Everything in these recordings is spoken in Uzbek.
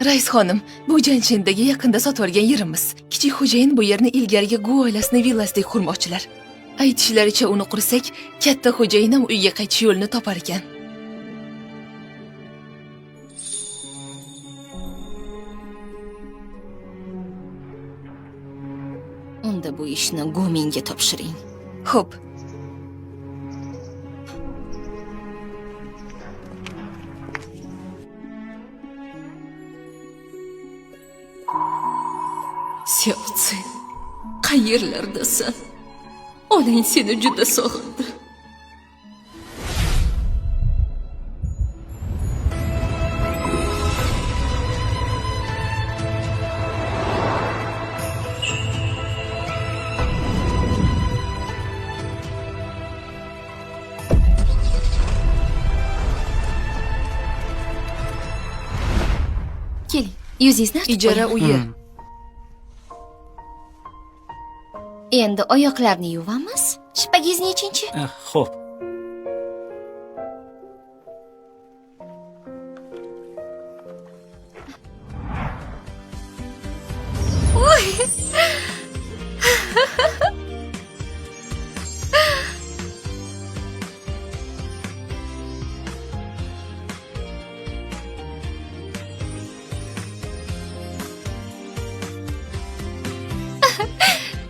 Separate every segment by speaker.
Speaker 1: Rais xonim, bu Janchindagi yaqinda sotib olgan yerimiz. Kichik xo'jayin bu yerni ilgariga Gu oilasining villasida qurmoqchilar. Aytishlaricha uni qursak, katta xo'jayin ham uyga qaytish yo'lini topar ekan.
Speaker 2: Unda bu ishni Guminga topshiring.
Speaker 1: Xo'p.
Speaker 2: Siyotsi, qayerlardasan? Onang seni juda sog'indi. Keling, yuzingizni artib
Speaker 1: Ijara
Speaker 2: qo'yaman.
Speaker 1: uyi.
Speaker 2: Endi oyoqlarni yuvamiz. Shpagingiz nechinchi?
Speaker 3: Xo'p.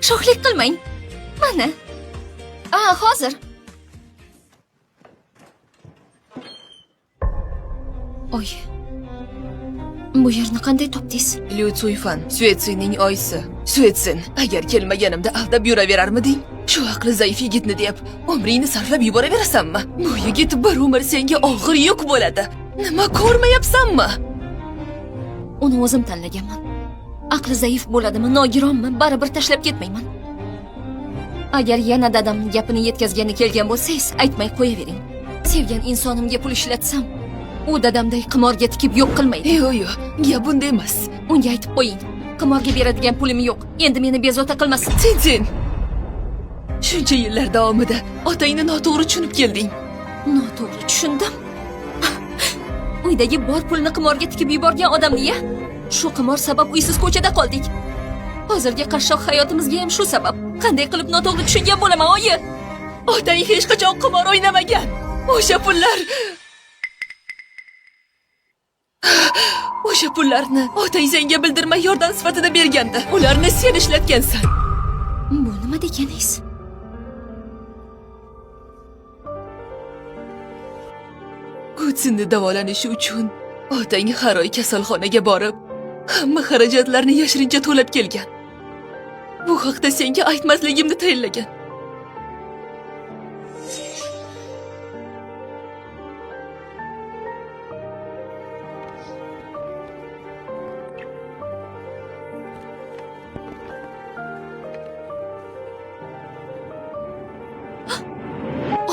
Speaker 2: Sho'xlik qilmang. Mana. Hozir. Oy. Bu yerni qanday topdingiz?
Speaker 1: Liu Cuifan, Suetsining oyisi. Suetsin, agar kelmaganimda aldab yuraverarmiding? Shu aqli zaif yigitni deb umringni sarflab yuboraverasanmi? Bu yigit bir umr senga og'ir yuk bo'ladi. Nima ko'rmayapsanmi?
Speaker 2: Uni o'zim tanlaganman. Aqli zaif bo'ladimi, nogironmi, baribir tashlab ketmayman. Agar yana dadamning gapini yetkazgani kelgan bo'lsangiz, aytmay qo'yavering. Sevgan insonimga pul ishlatsam, u dadamday qimorga tikib yo'q qilmaydi.
Speaker 1: Yo'q, gap bunday emas.
Speaker 2: Unga aytib qo'ying. Qimorga beradigan pulim yo'q. Endi meni bezovta qilmasin.
Speaker 1: Tintin. Shuncha yillar davomida otangni noto'g'ri tushunib kelding.
Speaker 2: Noto'g'ri tushundim. Uydagi bor pulni qimorga tikib yuborgan odamni-ya. Shu qimor sabab uysiz ko'chada qoldik. Hozirgi qashshoq hayotimizga ham shu sabab. Qanday qilib noto'g'ri tushungan bo'laman, oyi?
Speaker 1: Otang hech qachon qimor o'ynamagan. O'sha pullarni otang senga bildirmay yordam sifatida berganda, ularni sen ishlatgansan.
Speaker 2: Bu nima deganingiz?
Speaker 1: Gutsinni davolanishi uchun otang har oy kasalxonaga borib, hamma xarajatlarni yashirincha to'lab kelgan. Bu haqda senga aytmasligimni tayinlagan.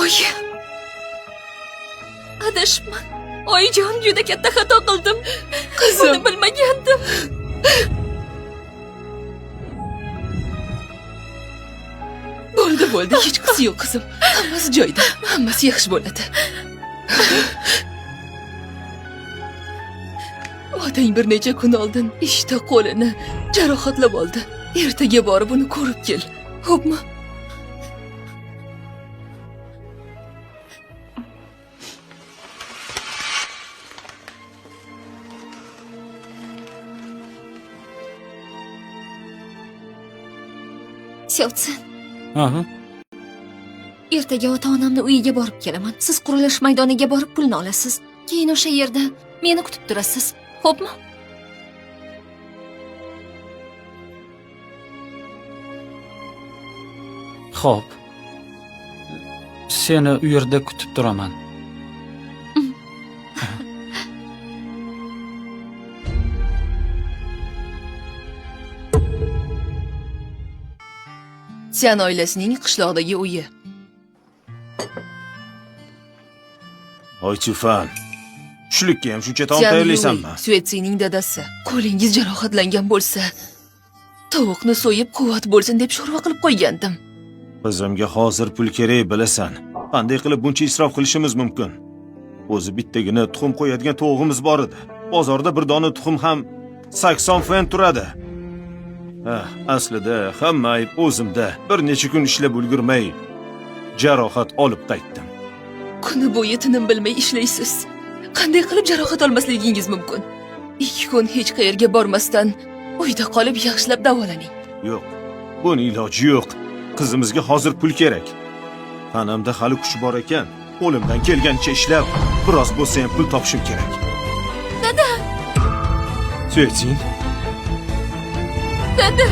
Speaker 2: Oyi. Adashman. Oyijon, juda katta xato qildim.
Speaker 1: Qizim,
Speaker 2: buni bilmagandim.
Speaker 1: Bo'ldi, hech qisi yo'q qizim. Hammasi joyida, hammasi yaxshi bo'ladi. Otang bir necha kun oldin ishda qo'lini jarohatlab oldi. Ertaga borib uni ko'rib kel. Xo'pmi?
Speaker 2: Siyotsin.
Speaker 3: Aha.
Speaker 2: Ertaga ota-onamni uyiga borib kelaman. Siz qurilish maydoniga borib pulni olasiz. Keyin o'sha yerda meni kutib turasiz. Xo'pmi?
Speaker 3: Xo'p. Seni u yerda kutib turaman.
Speaker 1: Sian oilasining qishloqdagi uyi.
Speaker 4: Hoy Chufan. Tushlikka ham shuncha taom tayyorlaysanmi?
Speaker 1: Suetsining dadasi. Qo'lingiz jarohatlangan bo'lsa, tovuqni so'yib quvvat bo'lsin deb sho'rva qilib qo'ygandim.
Speaker 4: Qizimga hozir pul kerak bilasan. Qanday qilib buncha isrof qilishimiz mumkin? O'zi bittagina tuxum qo'yadigan tovuqimiz bor edi. bozorda bir dona tuxum ham 80 funt turadi. Aslida hamma ayb o'zimda. Bir necha kun ishlab ulgurmay jarohat olib qaytdim.
Speaker 1: Kuni bo'yi tinim bilmay ishlaysiz. Qanday qilib jarohat olmasligingiz mumkin? 2 kun hech qayerga bormasdan uyda qolib yaxshilab davolaning.
Speaker 4: Yo'q, buning iloji yo'q. Qizimizga hozir pul kerak. Tanamda hali kuch bor ekan. Qo'limdan kelgancha ishlab, biroz bo'lsa ham pul topishim kerak.
Speaker 2: Dada,
Speaker 4: Suyetsin.
Speaker 2: dada,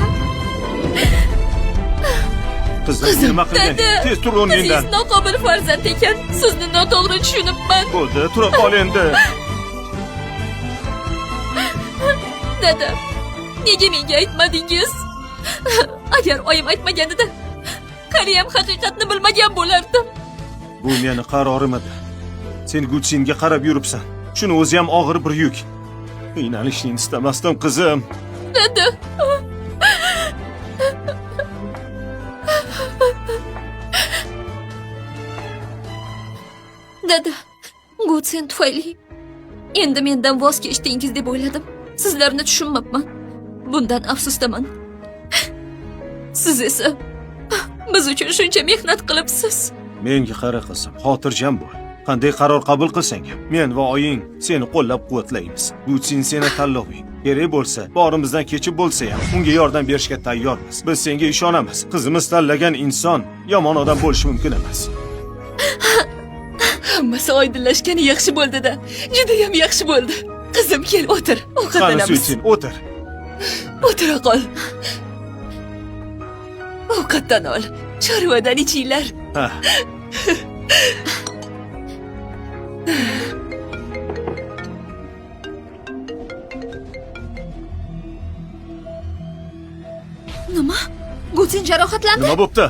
Speaker 4: Qizim, nima qilgan?
Speaker 2: dada.
Speaker 4: Tez tur o'rningdan.
Speaker 2: Siz noqobil farzand ekan. Sizni noto'g'ri tushunibman.
Speaker 4: Bo'ldi, tura qol endi.
Speaker 2: Dada, nega menga aytmadingiz? Agar oyim aytmaganida, qariyam haqiqatni bilmagan bo'lardim.
Speaker 4: Bu meni qarorim edi. Sen Gutsinga qarab yuribsan. Shuni o'zi ham og'ir bir yuk. Qiynalishni istamasdim, qizim.
Speaker 2: Dada. Dada, Gutsen tufayli endi mendan voz kechdingiz deb o'yladim. Sizlarni tushunmabman. Bundan afsusdaman. Siz esa biz uchun shuncha mehnat qilibsiz.
Speaker 4: Menga qara qizim, xotirjam bo'l. Qanday qaror qabul qilsang ham, men va oying seni qo'llab-quvvatlaymiz. Gutsin seni tanloving. Kerak bo'lsa, borimizdan kechib bo'lsa ham unga yordam berishga tayyormiz. Biz senga ishonamiz. Qizimiz tanlagan inson yomon odam bo'lishi mumkin emas.
Speaker 1: Hammasi oydinlashgani yaxshi bo'ldi-da. Juda ham yaxshi bo'ldi. Qizim, kel, o'tir.
Speaker 4: Qani
Speaker 1: Ovqatlanamiz.
Speaker 4: Suyetsin, o'tir.
Speaker 1: O'tira qol. Ovqatdan ol. Chorvadan ichinglar.
Speaker 4: Ha,
Speaker 2: Nima? Gutsen jarohatlandi?
Speaker 4: nima bo'pti?